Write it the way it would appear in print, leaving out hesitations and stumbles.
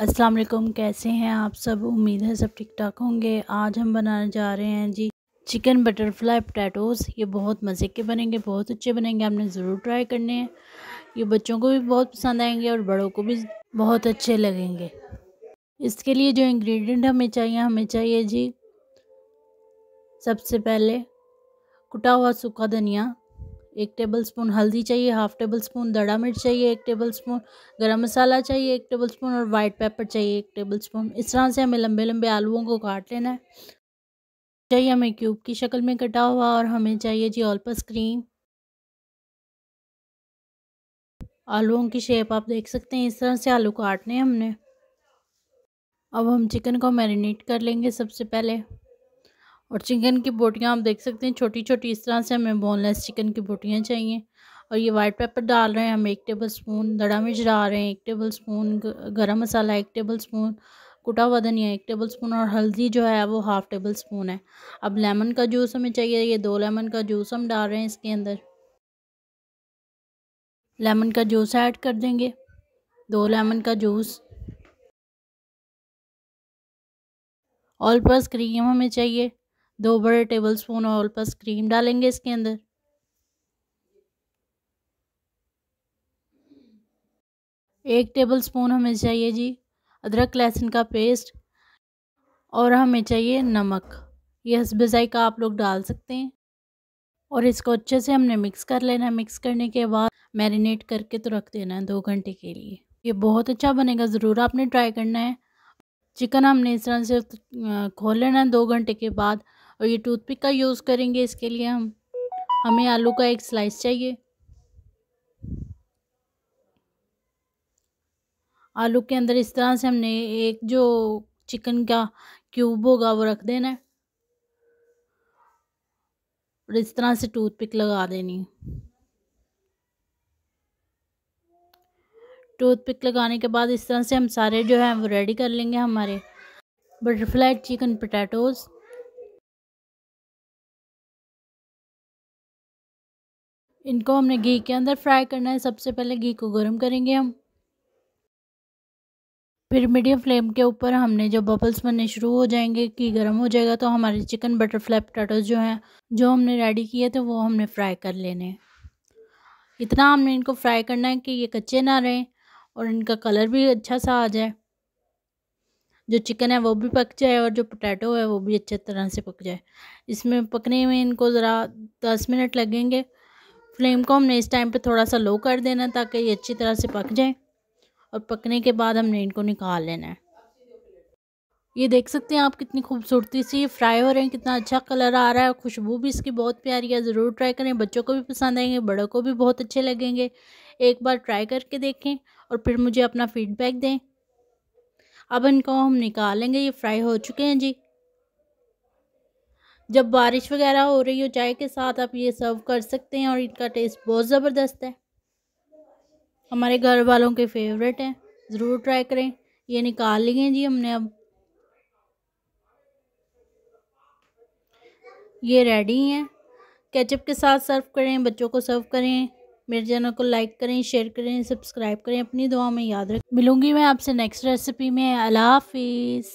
अस्सलाम वालेकुम, कैसे हैं आप सब। उम्मीद है सब ठीक ठाक होंगे। आज हम बनाने जा रहे हैं जी चिकन बटरफ्लाई पोटैटोज़। ये बहुत मज़े के बनेंगे, बहुत अच्छे बनेंगे, आपने ज़रूर ट्राई करने हैं। ये बच्चों को भी बहुत पसंद आएंगे और बड़ों को भी बहुत अच्छे लगेंगे। इसके लिए जो इंग्रेडिएंट हमें चाहिए जी, सबसे पहले कुटा हुआ सूखा धनिया 1 टेबलस्पून, हल्दी चाहिए 1/2 टेबलस्पून, दड़ा मिर्च चाहिए 1 टेबलस्पून, गरम मसाला चाहिए 1 टेबलस्पून और वाइट पेपर चाहिए 1 टेबलस्पून। इस तरह से हमें लंबे लंबे आलूओं को काट लेना है। चाहिए हमें क्यूब की शक्ल में कटा हुआ, और हमें चाहिए जी ऑल पर्पस क्रीम। आलूओं की शेप आप देख सकते हैं, इस तरह से आलू काटने हैं हमने। अब हम चिकन को मैरिनेट कर लेंगे सबसे पहले। और चिकन की बोटियां आप देख सकते हैं छोटी छोटी, इस तरह से हमें बोनलेस चिकन की बोटियां चाहिए। और ये वाइट पेपर डाल रहे हैं हम 1 टेबलस्पून, दड़ा मिर्च डाल रहे हैं 1 टेबलस्पून, गरम मसाला 1 टेबलस्पून, कुटा हुआ धनिया 1 टेबलस्पून और हल्दी जो है वो 1/2 टेबलस्पून है। अब लेमन का जूस हमें चाहिए, ये 2 लेमन का जूस हम डाल रहे हैं इसके अंदर। लेमन का जूस ऐड कर देंगे, 2 लेमन का जूस। ऑल पर्पस क्रीम हमें चाहिए, 2 बड़े टेबलस्पून ऑल पर्पस क्रीम डालेंगे इसके अंदर। 1 टेबलस्पून हमें चाहिए जी अदरक लहसुन का पेस्ट। और हमें चाहिए नमक, ये हस्बे ज़ायक़ा आप लोग डाल सकते हैं। और इसको अच्छे से हमने मिक्स कर लेना है। मिक्स करने के बाद मैरिनेट करके तो रख देना है 2 घंटे के लिए। ये बहुत अच्छा बनेगा, ज़रूर आपने ट्राई करना है। चिकन हमने इस तरह से खोल लेना है 2 घंटे के बाद। और ये टूथपिक का यूज़ करेंगे इसके लिए। हमें आलू का 1 स्लाइस चाहिए। आलू के अंदर इस तरह से हमने एक जो चिकन का क्यूब होगा वो रख देना है और इस तरह से टूथपिक लगा देनी है। टूथपिक लगाने के बाद इस तरह से हम सारे जो है वो रेडी कर लेंगे हमारे बटरफ्लाई चिकन पोटैटोज़। इनको हमने घी के अंदर फ्राई करना है। सबसे पहले घी को गर्म करेंगे हम, फिर मीडियम फ्लेम के ऊपर हमने जब बबल्स बनने शुरू हो जाएंगे, घी गर्म हो जाएगा, तो हमारे चिकन बटरफ्लाई पोटैटोज़ जो हैं, जो हमने रेडी किए थे, वो हमने फ्राई कर लेने हैं। इतना हमने इनको फ्राई करना है कि ये कच्चे ना रहें और इनका कलर भी अच्छा सा आ जाए। जो चिकन है वो भी पक जाए और जो पोटैटो है वो भी अच्छे तरह से पक जाए। इसमें पकने में इनको ज़रा 10 मिनट लगेंगे। फ्लेम को हमने इस टाइम पे थोड़ा सा लो कर देना ताकि ये अच्छी तरह से पक जाए। और पकने के बाद हमने इनको निकाल लेना है। ये देख सकते हैं आप कितनी खूबसूरती से ये फ्राई हो रहे हैं, कितना अच्छा कलर आ रहा है। खुशबू भी इसकी बहुत प्यारी है। ज़रूर ट्राई करें, बच्चों को भी पसंद आएंगे, बड़ों को भी बहुत अच्छे लगेंगे। एक बार ट्राई करके देखें और फिर मुझे अपना फीडबैक दें। अब इनको हम निकाल लेंगे, ये फ्राई हो चुके हैं जी। जब बारिश वगैरह हो रही हो चाय के साथ आप ये सर्व कर सकते हैं और इनका टेस्ट बहुत ज़बरदस्त है। हमारे घर वालों के फेवरेट हैं, ज़रूर ट्राई करें। ये निकाल लिए जी हमने। अब ये रेडी हैं। केचप के साथ सर्व करें, बच्चों को सर्व करें। मेरे चैनल को लाइक करें, शेयर करें, सब्सक्राइब करें। अपनी दुआ में याद रखें। मिलूंगी मैं आपसे नेक्स्ट रेसिपी में। अल्लाह हाफिज़।